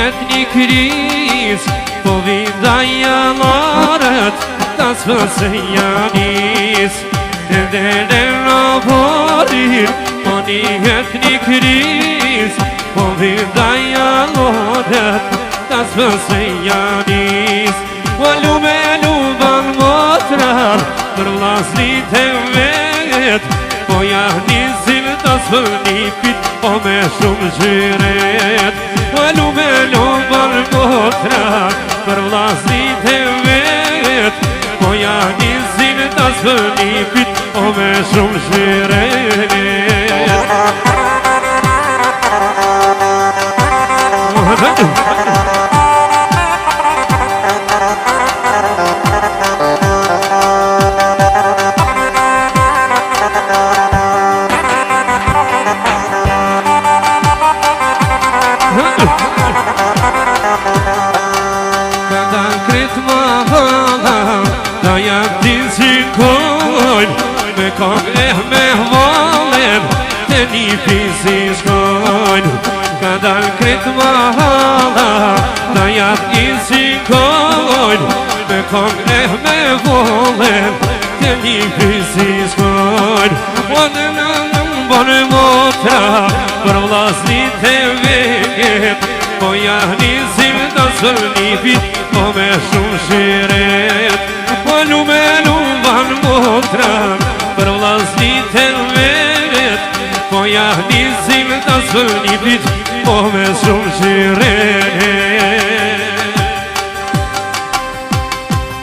jet një kriz, po vida jalarët, tas fëse janis. Edhe në vorir, po një jet një kriz, po vida jalarët, tas fëse janis. Walu me luban motrar, për vlasnit e vet, po jahnisim tas fënipit, po me shumë zhyret. Walu me luban motrar, për vlasnit e vet, po jahnisim tas fënipit, po me shumë zhyret. Me kong me valen, të një pisi shkojnë. Ka dal kret mahala, da jatë i shkojnë. Me kong me valen, të një pisi shkojnë. Bone motra, për vlasnit e vet, po jahnisim të sënipit, po me shumë shiret. Po lumelu van motra, për vlasnit e vet, po jahnisim të sënipit, po me shumë shiret.